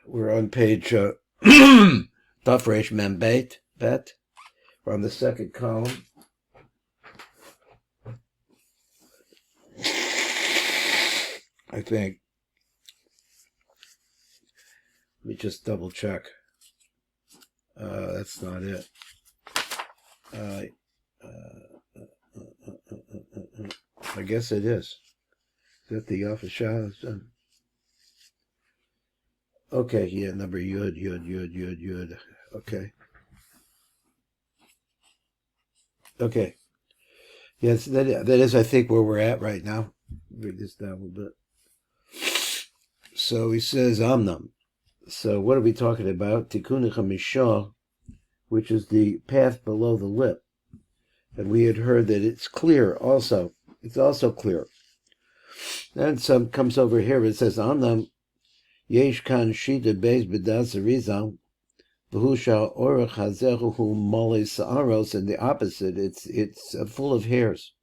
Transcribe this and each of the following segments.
We're on page Tafresh Membet. We're on the second column. I think. Let me just double check. That's not it. I guess it is. Is that the official? Okay, yeah, number Yud. Okay. Okay. Yes, that is, I think, where we're at right now. Read this down a little bit. So he says, Amnam. So what are we talking about? Tikkun Chamishah, which is the path below the lip. And we had heard that it's clear also. It's also clear. Then some comes over here, it says, Amnam Yesh kan shita beis b'das arizal, v'hu orach hazehu mole sa'aros, and the opposite, it's full of hairs.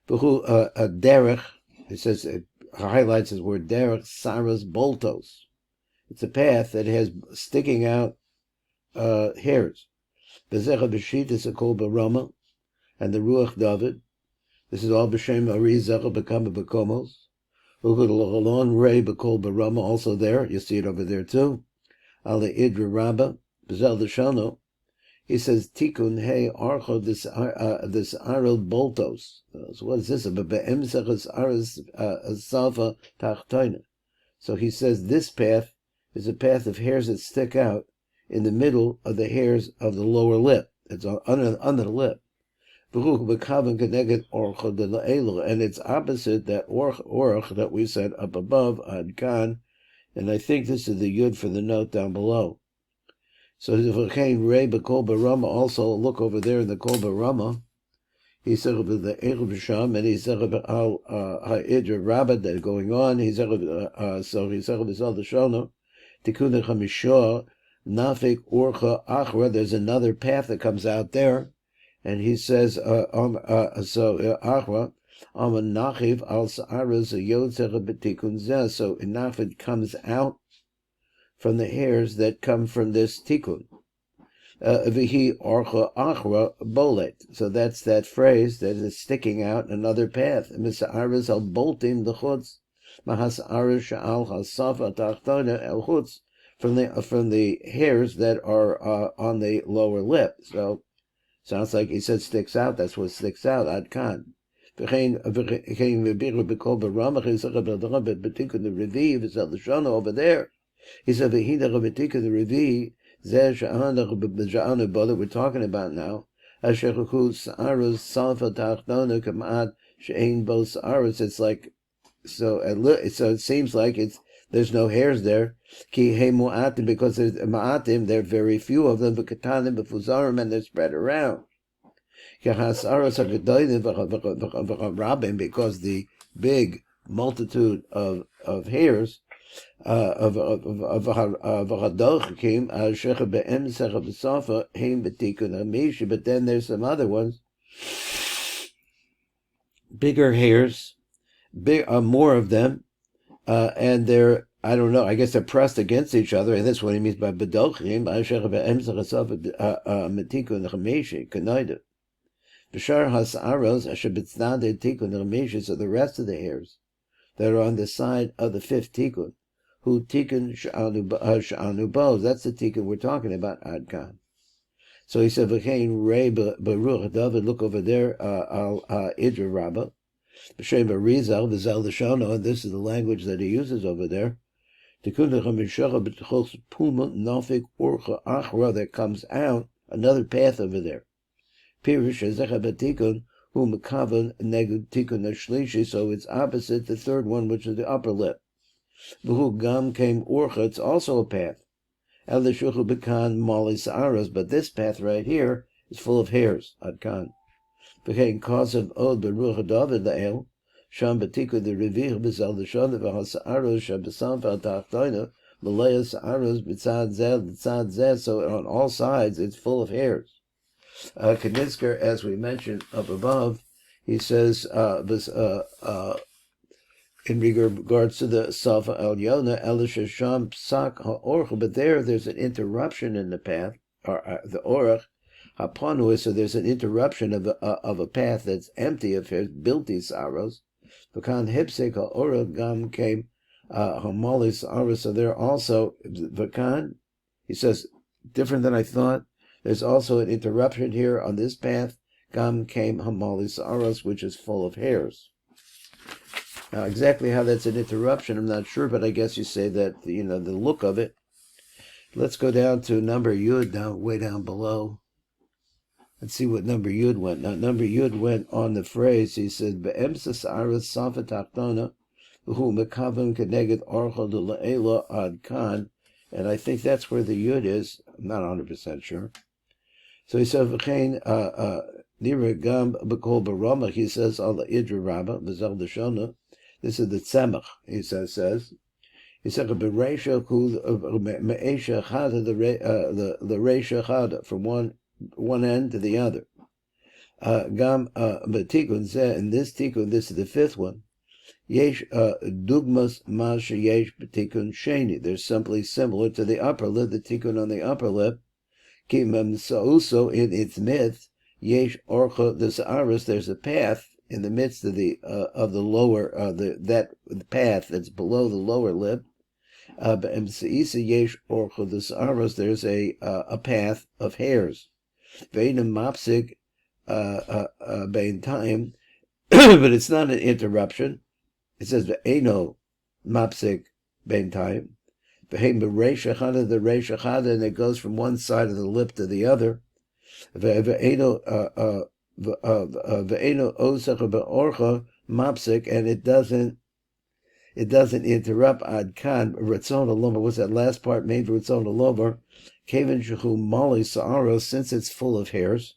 V'hu a derech, it says, it highlights his word derech, saros boltos. It's a path that has sticking out hairs. V'zecha b'shita is a kol barama, and the ruach David. This is all b'shem ari zecha b'kama b'komos. Long ray b'kol barama, also there. You see it over there too. Ale idra rabba b'zel deshano. He says Tikkun hey archo this arel boltos. So what is this? Be'emsechas aras salva tachtoina. So he says this path is a path of hairs that stick out in the middle of the hairs of the lower lip. It's under the lip. And it's opposite that orach that we said up above, adkan, and I think this is the yud for the note down below. So Ray B'Kol Barama, also look over there in the Kol Barama. He said the Erich B'Sham, and he said al Ha'idra Rabbah that going on. He said so he said B'Zal the Shona Tikkun Chamishah Nafik Orcha Achra. There's another path that comes out there. And he says, Achra, Nachiv al Sa'aras Yotzera B'Tikkun Zeh. So Nafid comes out from the hairs that come from this Tikkun. Vihi Orcha Achra Bolet. So that's that phrase that is sticking out another path. Misa'aras al Boltim the Chutz. Mahasa'aras Sha'al Hasafa Tachtona el Chutz. From the hairs that are on the lower lip. So sounds like he said sticks out. That's what sticks out. Adkan. The Revi over there. He said the Revi that we're talking about now. It's like so it seems like there's no hairs there. Because there's ma'atim, there are very few of them, and they're spread around. Because the big multitude of hairs but then there's some other ones, bigger hairs, more of them, and they're, I don't know, I guess they're pressed against each other, and that's what he means by bedochim. B'shar hasaros ashabitznade tikkun ramishes, so the rest of the hairs that are on the side of the fifth tikkun, who tikkun sha'anu bo, that's the tikkun we're talking about, adkan. So he said, v'chein rei baruch David, look over there, al idra rabbah, b'shem barizal v'zel l'shono, and this is the language that he uses over there. Tikkun chamishach b'tchos puma nafik orcha achra, that comes out another path over there. Pirush zecha b'tikkun hu mekavan negud tikkun ashlishi, so it's opposite the third one, which is the upper lip. V'hu gam came orcha, it's also a path. El l'shuchu b'kan mali sa'aras, but this path right here is full of hairs. Adkan. V'chein kosev od b'ruach David la'el, sham b'tikkun the revich b'zal l'shon v'hasa'aros shab'sam v'atachtoina l'leya sa'aros b'tzad zeh, so on all sides it's full of hairs. Knitzker, as we mentioned up above, he says, in regards to the Safa Al Yona, Elisha Sham Psak HaOrch, but there's an interruption in the path, or the Orach, Hapanu, so there's an interruption of a path that's empty of his Bilti Saros. V'kan Hipsek HaOrach Gam came Hamalis Saros, so there also, V'kan, he says, different than I thought, there's also an interruption here on this path, Gam came Hamalis Saros, which is full of hairs. Now, exactly how that's an interruption, I'm not sure, but I guess you say that, the look of it. Let's go down to number Yud, way down below. Let's see what number Yud went. Now, number Yud went on the phrase, he said, Be'emsas aras safa tachtona, who mekavim keneged orchel de la'ela ad kan, and I think that's where the Yud is. I'm not 100% sure. So he said, V'chein, nira gam b'kol baramach, he says, al idra rabba, v'zel deshona. This is the tzemach, he says. He said, "B'reisha kul me'esha chada the reisha chada from one end to the other." Gam b'tikun zeh, in this tikun, this is the fifth one. Yesh dugmas ma sheyesh b'tikun sheni. They're simply similar to the upper lip, the tikun on the upper lip. Kimam also in its midst, yesh orcha the sa'aris. There's a path in the midst of the lower that path that's below the lower lip. There's a path of hairs. Mapsik time, but it's not an interruption. It says ve'eno mapsik bein time. Ve'hem b'reisha chada the reisha chada, and it goes from one side of the lip to the other. Ve'eno osach be'orcha mapsik, and it doesn't interrupt ad kan ratzon alomer. What's that last part? Made ratzon alomer. Kevin shehu mali sa'aros, since it's full of hairs.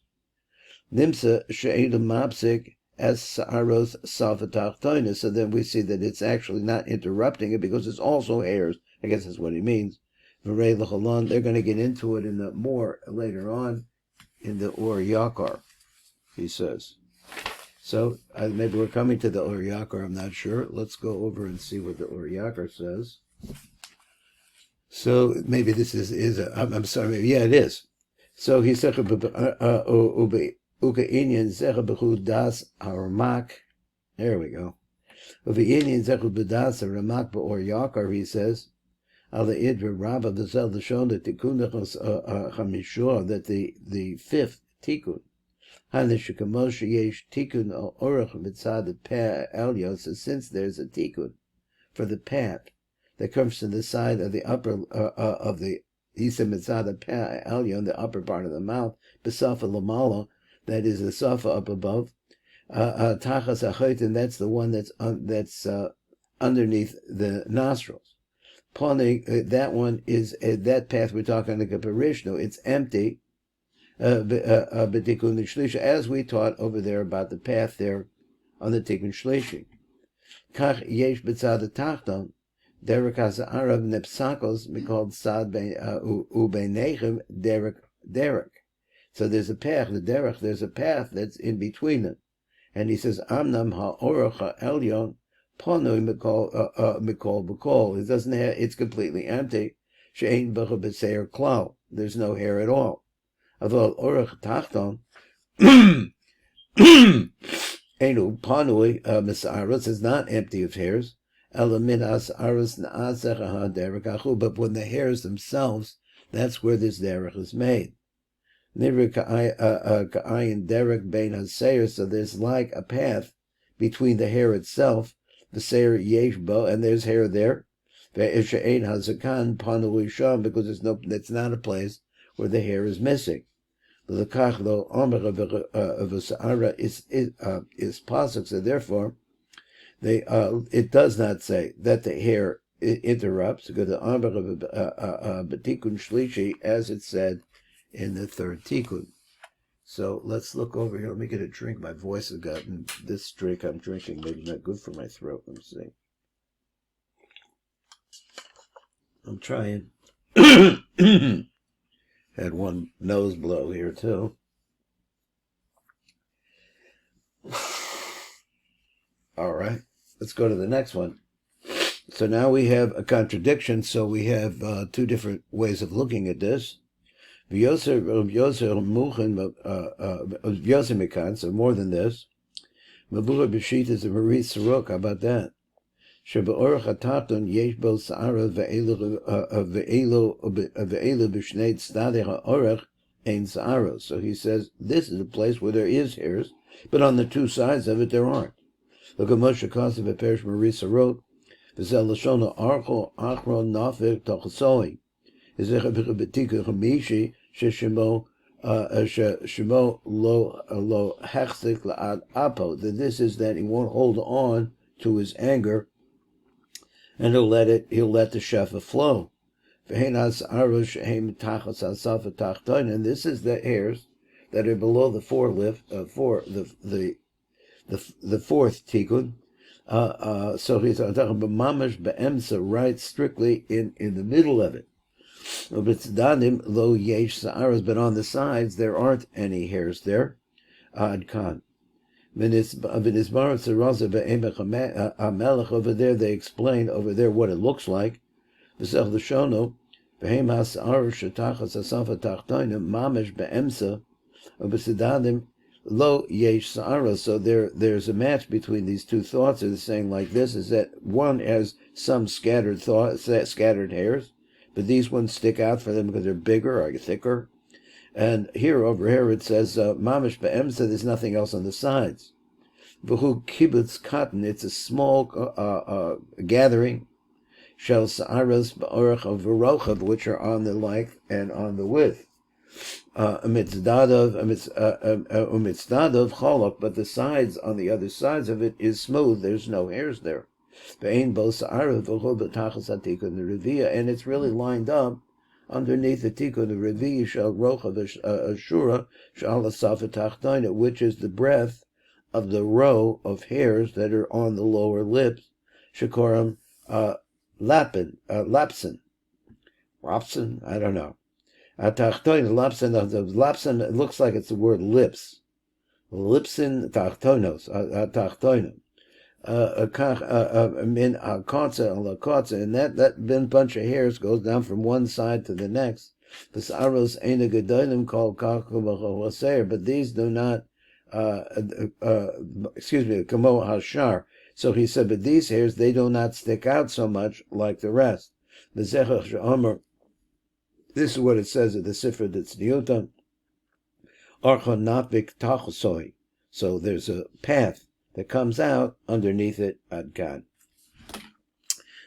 Nimsa she'edu mapsik as sa'aros salvatachtoina. So then we see that it's actually not interrupting it because it's also hairs. I guess that's what he means. V'rei l'chalon. They're going to get into it in the more later on in the Or Yakar, he says. So maybe we're coming to the Or Yakar, I'm not sure. Let's go over and see what the Or Yakar says. So maybe this is I'm sorry, maybe, yeah, it is. So he said, Uka Inyan Zecha Bechu Das Haramak. There we go. Uka Inyan Zecha Bedas Haramak Or Yakar, he says, Ala Idra Rabba V'zel L'shon that Tikkun Chamishor, that the fifth Tikkun, since there's a tikkun for the path that comes to the side of the upper of the the upper part of the mouth, besafa lamala, that is the safa up above, tachas and that's the one that's underneath the nostrils. That one is that path we're talking like a parishno. It's empty. As we taught over there about the path there on the Tikkun Shlishi. Kach yesh b'tzad tachton, derek ha'arav nepsakos called sad u'beinechem derek. So there's a path, the derek. There's a path that's in between them, and he says amnam ha'orach ha'elyon ponui mikol b'kol. It doesn't have. It's completely empty. She'ein b'cha b'seir klal. There's no hair at all. Although orach tachton enu panui misaros is not empty of hairs. Elaminas aros naasecha derekachu, but when the hairs themselves, that's where this derek is made. Nivri ka'ayin derek bein haseir, so there's like a path between the hair itself, the seir yeshbo, and there's hair there. Ve'ishayin hazakan panui sham, because that's not a place where the hair is missing. The kach lo omer of a sa'ara is pasuk, so therefore it does not say that the hair interrupts, because the omer of a tikkun shlishi, as it said in the third tikkun. So let's look over here. Let me get a drink. My voice has gotten, this drink I'm drinking maybe not good for my throat. Let me see. I'm trying. Had one nose blow here too. All right. let's go to the next one. So now we have a contradiction. So we have two different ways of looking at this. So more than this. Mabura B'shit is a Marie Sarok. How about that? Shebe'orach hataton yesh bo sa'ara ve'elu b'shnei tzadei ha'orach ein sa'ara. So he says this is a place where there is hairs, but on the two sides of it there aren't. Look at Moshe Kasev Perish Marie Sarok. V'zel l'shona archo achron nafik tochasoi. Is a b'tikun chamishi sheshimo shemo lo hechzik la'ad apo. That this is that he won't hold on to his anger, and he'll let the shefa flow. And this is the hairs that are below the forelip, the fourth tikkun. So he's talking about mamash be'emsa, right strictly in the middle of it. But on the sides there aren't any hairs there. Ad kan. Over there they explain over there what it looks like. So there's a match between these two thoughts. It's saying like this, is that one has some scattered hairs, but these ones stick out for them because they're bigger or thicker. And over here it says, mamish be'emsa, there's nothing else on the sides. V'hu kibbutz cotton, it's a small gathering. Shel sa'aras ba'orach of v'rochav, which are on the length and on the width. Umitzdadav cholok, but the sides, on the other sides of it, is smooth. There's no hairs there. Ve'ein bo sa'arav v'chol b'tachas ha'tikun revia, and it's really lined up underneath the tikkun revia shel rochav ashura shal asaf tachtayna, which is the breadth of the row of hairs that are on the lower lips. Shekoram lapsin, I don't know. Lapsin, it looks like it's the word lips. Lipsin tachtonos, tachtonim. Min hakotza and lakotza, and that bunch of hairs goes down from one side to the next. The saros ain't a gedolim called kakumachoser, but these do not. Kamo hashar. So he said, but these hairs, they do not stick out so much like the rest. This is what it says at the Sifra Tzniuta. Archon nafik tachosoi. So there's a path that comes out underneath it, Adkan.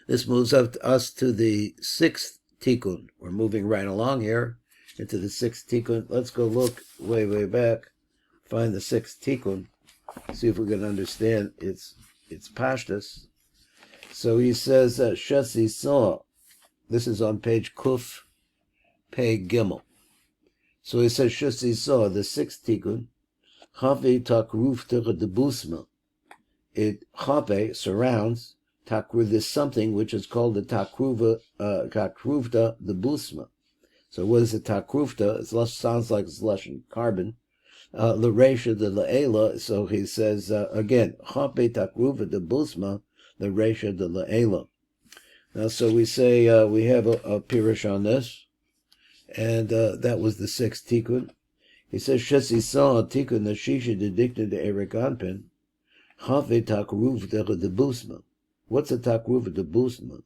This moves us to the sixth tikkun. We're moving right along here into the sixth tikkun. Let's go look way back, find the sixth tikkun, see if we can understand its pashtus. So he says, Shasi saw. This is on page Kuf Pei Gimel. So he says, Shasi saw, the sixth tikkun, Chafe takrufta debusma. It chape surrounds takruv, this something which is called the takrufta debusma. So what is a takrufta? It sounds like it's Russian carbon. L'reisha de la'ela. So he says again, chape takruva debusma, l'reisha de la'ela. Now, so we say we have a pirush on this, and that was the sixth tikkun. He says, Shesi saw tikkun the shisha dedicted to Erich Anpin. Chafe takruv debusma. What's a takruv debusma?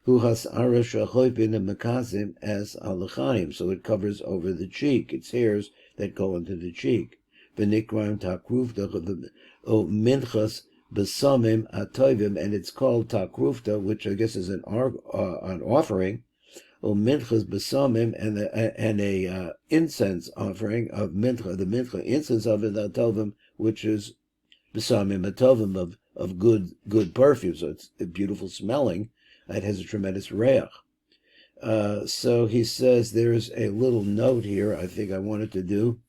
Who has arash achoipin and mekazim as alachayim. So it covers over the cheek. It's hairs that go into the cheek. V'nikram takruvta minchas besamim atoivim, and it's called takruvta, which I guess is an offering. Minchas besamim, and a incense offering of mincha, the mincha incense of it atovim, which is besamim atovim, of good perfume. So it's beautiful smelling. It has a tremendous reach. So he says there's a little note here I think I wanted to do,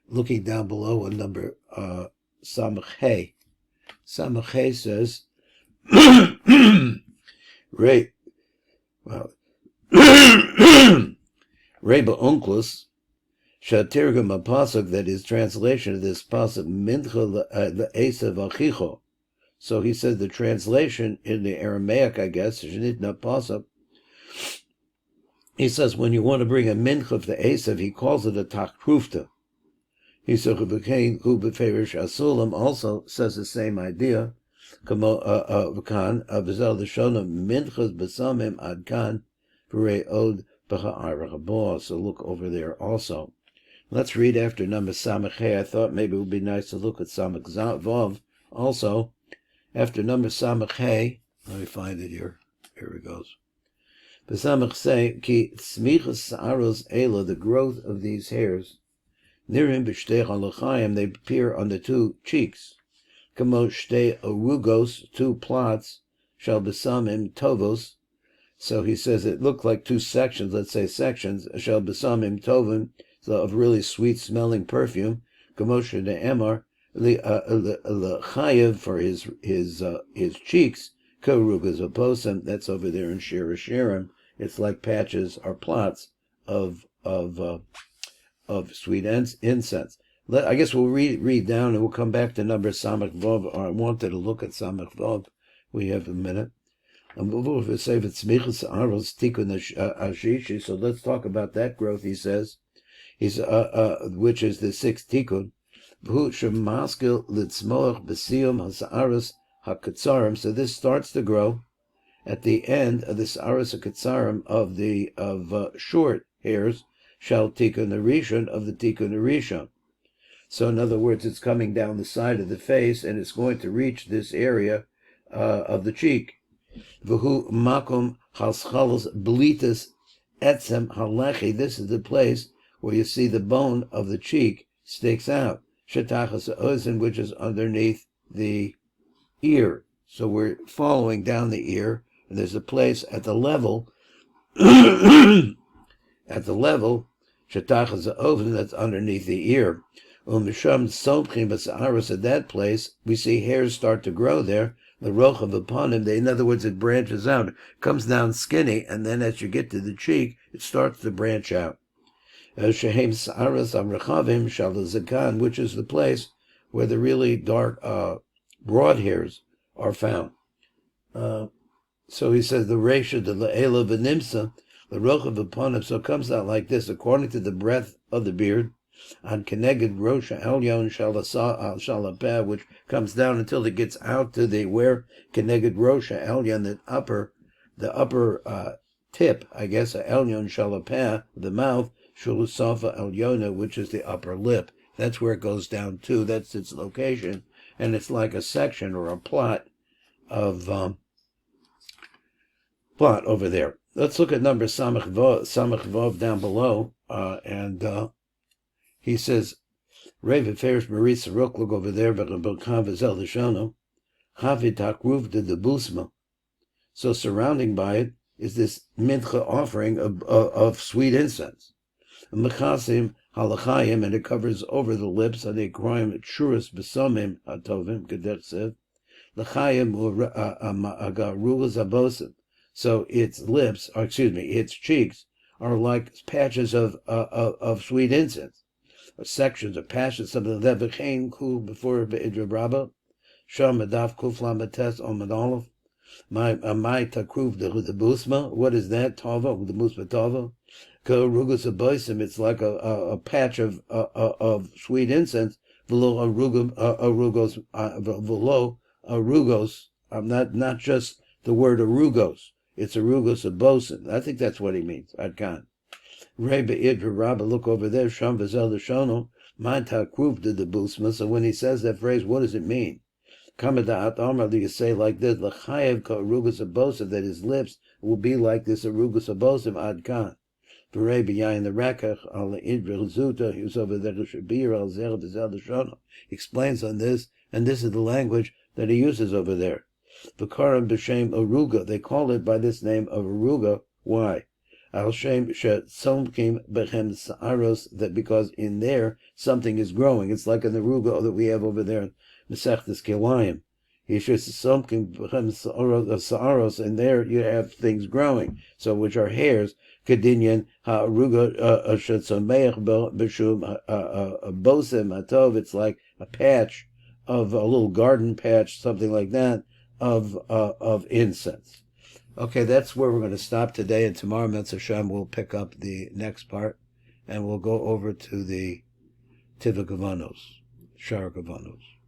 looking down below on number Samach Hey. Samach Hey says, Reba Onklus, Shatirgam a pasuk, that is translation of this pasuk, Mincha le'esav achicho. So he says the translation in the Aramaic, I guess, Shnitna Pasuk, he says when you want to bring a mincha to Esav, he calls it a takrufta. He said Asulam also says the same idea. V'kan Avizel Deshona minchas besamim adkan v'rei od b'ha'arach. So look over there also. Let's read after number Samach Hey. I thought maybe it would be nice to look at Samach Vav also. After number Samach Hey, let me find it here. Here it goes. Besamach say ki tzmichas sa'aros ela, the growth of these hairs. Nirim b'shtei halachayim, they appear on the two cheeks. Kamo shtei arugos, two plots, shall besamim tovos. So he says it looked like two sections, let's say sections, shall besamim tovim, so of really sweet-smelling perfume. Kamo shtei emar, l'chayev, for his cheeks, karugas aposam, that's over there in Shir Shirim. It's like patches or plots of sweet incense. I guess we'll read down and we'll come back to number Samach Vav. Or I wanted to look at Samach Vav. We have a minute. So let's talk about that growth, he says. Which is the sixth Tikkun. So this starts to grow at the end of the Sa'aras HaKetzarim of short hairs, shall Tikkun Rishon of the Tikkun Rishon. So in other words, it's coming down the side of the face and it's going to reach this area of the cheek. V'hu makom halschalos blitas etzem halechi. This is the place where you see the bone of the cheek sticks out. Shetachas ha'ozen, which is underneath the ear. So we're following down the ear, and there's a place at the level, shetachas ha'ozen, that's underneath the ear. Umisham somchim b'sa'aros, at that place, we see hairs start to grow there. The rochav upon him, in other words, it branches out. It comes down skinny, and then as you get to the cheek, it starts to branch out. Shehem sa'aros amrechavim shalazakan, which is the place where the really dark, broad hairs are found. So he says the Resha de La'ela v'nimsa, the rochav upon him, so it comes out like this, according to the breadth of the beard, on Keneged Rosha Elyon Shalapeh, which comes down until it gets out to the where Keneged Rosha Elyon, the upper tip, I guess, Elyon Shalapeh, the mouth, Shulusafa Elyona, which is the upper lip. That's where it goes down to. That's its location, and it's like a section or a plot of plot over there. Let's look at number Samach Vav down below, and he says, Reva Ferish Marisa Rook, look over there, Vazel Lishono, Havitak Roof de Busma. So surrounding by it is this mincha offering of sweet incense. Mechasim halachayim, and it covers over the lips, and they crime shuras besomim hatovim, Gedechsev, Lachayim rulas abosim. So its lips, or excuse me, its cheeks are like patches of sweet incense. Or sections or passions, something like that. V'chein kul before be'idra rabba, sham medaf kuf lamates on medalef. My takruv the busma. What is that? Tava the busma tava. Ko rugus aboisim. It's like a patch of sweet incense. V'lo arugos v'lo arugos. Not just the word arugos. It's arugos abosim. I think that's what he means. Adkan. Rabbi Idra Rabba, look over there, Sham Vazel Shono, Manta Kruf did the Busma. So when he says that phrase, what does it mean? Kamada Amar, you say like this, Lachayev ka arugus abosim, that his lips will be like this arugus abosim adkan. Rabbi Yain the Rakach, Al Idra Zuta, he was over there, Shabir Al Zer Vazel Shono. He explains on this, and this is the language that he uses over there. V'karam b'shem aruga, they call it by this name of aruga. Why? Al Shem Shetzomkim Bechem Sa'aros, that because in there something is growing. It's like an aruga that we have over there in Mesechtes Kelayim. Somkim Bechem Sa'aros, and there you have things growing, so which are hairs. Kedinyan Ha'aruga Shetzomeich B'shum Bosem Atov. It's like a patch of a little garden patch, something like that, of incense. Okay, that's where we're going to stop today, and tomorrow, Mitzvah Shem, we'll pick up the next part, and we'll go over to the Kavanos, Shara Kavanos.